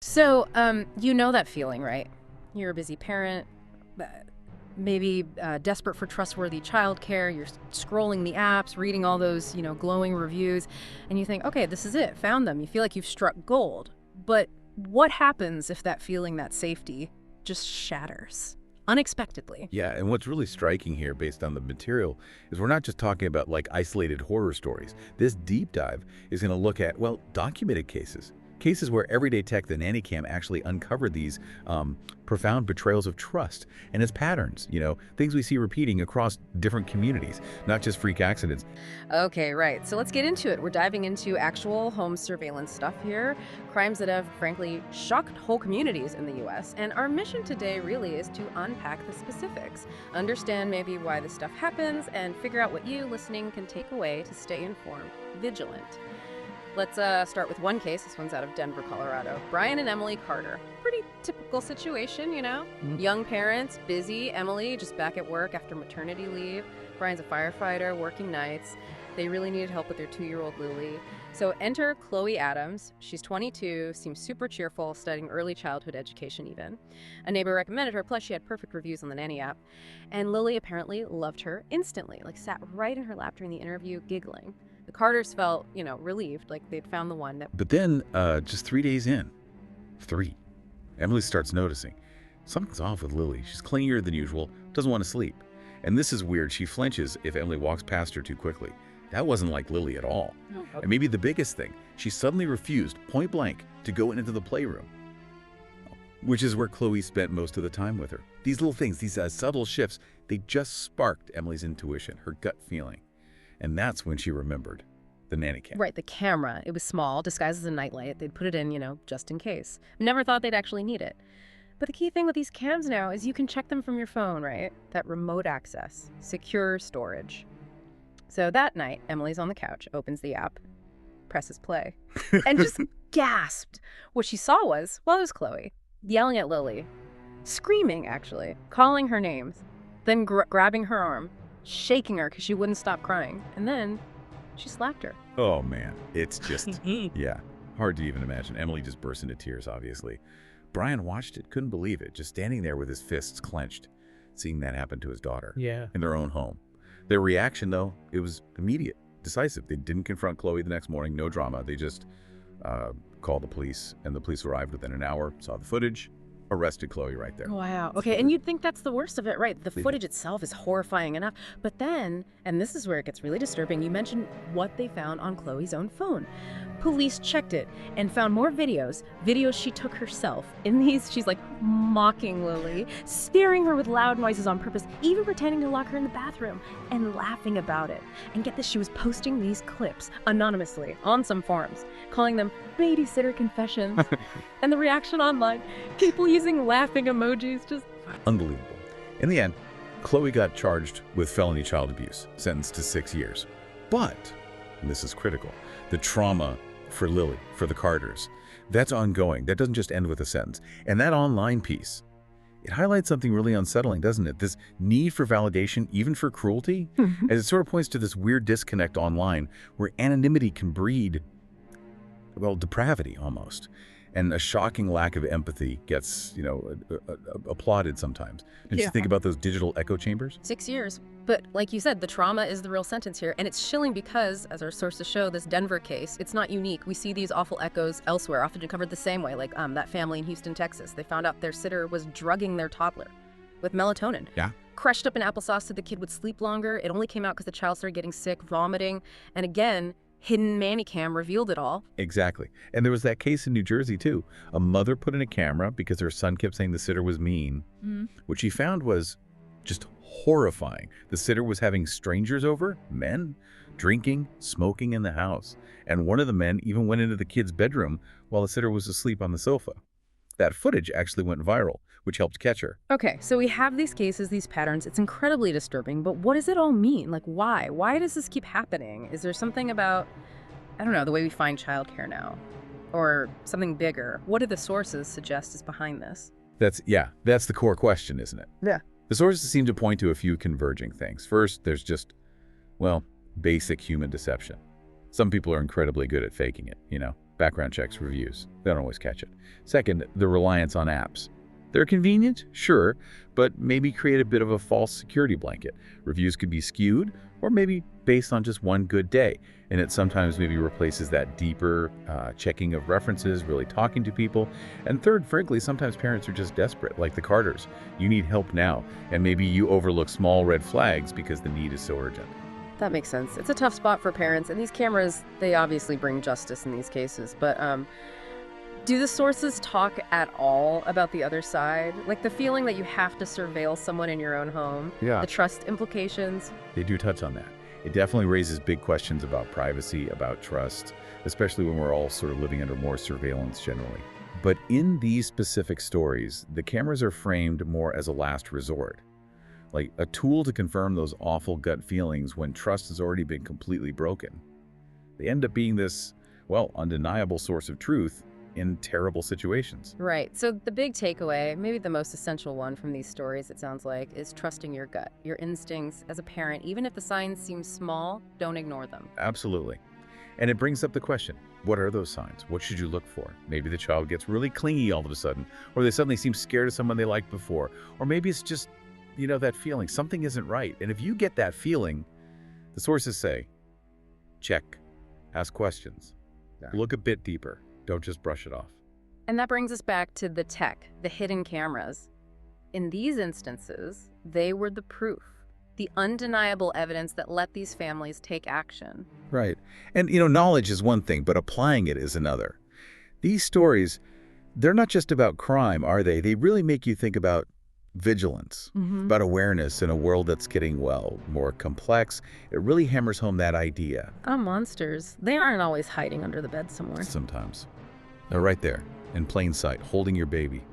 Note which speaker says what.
Speaker 1: So, you know that feeling, right? You're a busy parent, maybe desperate for trustworthy childcare. You're scrolling the apps, reading all those, glowing reviews, and you think, okay, this is it, found them. You feel like you've struck gold. But what happens if that feeling, that safety, just shatters unexpectedly?
Speaker 2: Yeah, and what's really striking here, based on the material, is we're not just talking about like isolated horror stories. This deep dive is going to look at, well, documented cases. Cases where everyday tech, the nanny cam, actually uncovered these profound betrayals of trust and its patterns, things we see repeating across different communities, not just freak accidents.
Speaker 1: Okay, right. So let's get into it. We're diving into actual home surveillance stuff here, crimes that have, frankly, shocked whole communities in the U.S. And our mission today really is to unpack the specifics, understand maybe why this stuff happens, and figure out what you, listening, can take away to stay informed, vigilant. Let's start with one case. This one's out of Denver, Colorado. Brian and Emily Carter. Pretty typical situation, Young parents, busy. Emily just back at work after maternity leave. Brian's a firefighter, working nights. They really needed help with their 2-year-old Lily. So enter Chloe Adams. She's 22, seems super cheerful, studying early childhood education even. A neighbor recommended her, plus she had perfect reviews on the Nanny app. And Lily apparently loved her instantly, sat right in her lap during the interview, giggling. The Carters felt, relieved, like they'd found the one that...
Speaker 2: But then, just 3 days in, Emily starts noticing something's off with Lily. She's clingier than usual, doesn't want to sleep. And this is weird. She flinches if Emily walks past her too quickly. That wasn't like Lily at all.
Speaker 1: No.
Speaker 2: And maybe the biggest thing, she suddenly refused, point blank, to go into the playroom, which is where Chloe spent most of the time with her. These little things, these subtle shifts, they just sparked Emily's intuition, her gut feeling. And that's when she remembered the nanny cam.
Speaker 1: Right, the camera. It was small, disguised as a nightlight. They'd put it in, just in case. Never thought they'd actually need it. But the key thing with these cams now is you can check them from your phone, right? That remote access, secure storage. So that night, Emily's on the couch, opens the app, presses play, and just gasped. What she saw was, it was Chloe, yelling at Lily, screaming, actually, calling her names, then grabbing her arm, shaking her because she wouldn't stop crying. And then she slapped her.
Speaker 2: Oh, man. It's just, yeah, hard to even imagine. Emily just burst into tears, obviously. Brian watched it, couldn't believe it, just standing there with his fists clenched, seeing that happen to his daughter in their own home. Their reaction, though, it was immediate, decisive. They didn't confront Chloe the next morning, no drama. They just called the police, and the police arrived within an hour, saw the footage, arrested Chloe right there.
Speaker 1: Wow. Okay, and you'd think that's the worst of it, right? The footage itself is horrifying enough. But then, and this is where it gets really disturbing, you mentioned what they found on Chloe's own phone. Police checked it and found more videos she took herself. In these, she's mocking Lily, staring her with loud noises on purpose, even pretending to lock her in the bathroom and laughing about it. And get this, she was posting these clips anonymously on some forums, calling them babysitter confessions. And the reaction online, people using laughing emojis, just...
Speaker 2: Unbelievable. In the end, Chloe got charged with felony child abuse, sentenced to 6 years. But, and this is critical, the trauma for Lily, for the Carters, that's ongoing. That doesn't just end with a sentence. And that online piece, it highlights something really unsettling, doesn't it? This need for validation, even for cruelty, as it sort of points to this weird disconnect online where anonymity can breed, depravity almost. And a shocking lack of empathy gets, applauded sometimes. Did you think about those digital echo chambers?
Speaker 1: 6 years. But like you said, the trauma is the real sentence here. And it's chilling because, as our sources show, this Denver case, it's not unique. We see these awful echoes elsewhere, often covered the same way, like that family in Houston, Texas. They found out their sitter was drugging their toddler with melatonin.
Speaker 2: Yeah.
Speaker 1: Crushed up in applesauce so the kid would sleep longer. It only came out because the child started getting sick, vomiting. And again, hidden nanny cam revealed it all.
Speaker 2: Exactly. And there was that case in New Jersey, too. A mother put in a camera because her son kept saying the sitter was mean. What she found was just horrifying. The sitter was having strangers over, men, drinking, smoking in the house. And one of the men even went into the kid's bedroom while the sitter was asleep on the sofa. That footage actually went viral, which helped catch her.
Speaker 1: Okay, so we have these cases, these patterns. It's incredibly disturbing, but what does it all mean? Like, why? Why does this keep happening? Is there something about, I don't know, the way we find childcare now? Or something bigger? What do the sources suggest is behind this?
Speaker 2: That's the core question, isn't it?
Speaker 1: Yeah.
Speaker 2: The sources seem to point to a few converging things. First, there's just, well, basic human deception. Some people are incredibly good at faking it, background checks, reviews. They don't always catch it. Second, the reliance on apps. They're convenient, sure, but maybe create a bit of a false security blanket. Reviews could be skewed, or maybe based on just one good day, and it sometimes maybe replaces that deeper checking of references, really talking to people. And third, frankly, sometimes parents are just desperate, like the Carters. You need help now, and maybe you overlook small red flags because the need is so urgent.
Speaker 1: That makes sense. It's a tough spot for parents, and these cameras, they obviously bring justice in these cases, but do the sources talk at all about the other side? Like the feeling that you have to surveil someone in your own home?
Speaker 2: Yeah.
Speaker 1: The trust implications?
Speaker 2: They do touch on that. It definitely raises big questions about privacy, about trust, especially when we're all sort of living under more surveillance generally. But in these specific stories, the cameras are framed more as a last resort, like a tool to confirm those awful gut feelings when trust has already been completely broken. They end up being this, well, undeniable source of truth in terrible situations.
Speaker 1: Right. So the big takeaway, maybe the most essential one from these stories, it sounds like, is trusting your gut, your instincts as a parent. Even if the signs seem small, don't ignore them.
Speaker 2: Absolutely. And it brings up the question, what are those signs? What should you look for? Maybe the child gets really clingy all of a sudden, or they suddenly seem scared of someone they liked before, or maybe it's just, that feeling, something isn't right. And if you get that feeling, the sources say, check, ask questions, look a bit deeper. Don't just brush it off.
Speaker 1: And that brings us back to the tech, the hidden cameras. In these instances, they were the proof, the undeniable evidence that let these families take action.
Speaker 2: Right. And, knowledge is one thing, but applying it is another. These stories, they're not just about crime, are they? They really make you think about vigilance, about awareness in a world that's getting, more complex. It really hammers home that idea.
Speaker 1: Monsters, they aren't always hiding under the bed somewhere.
Speaker 2: Sometimes. They're right there, in plain sight, holding your baby,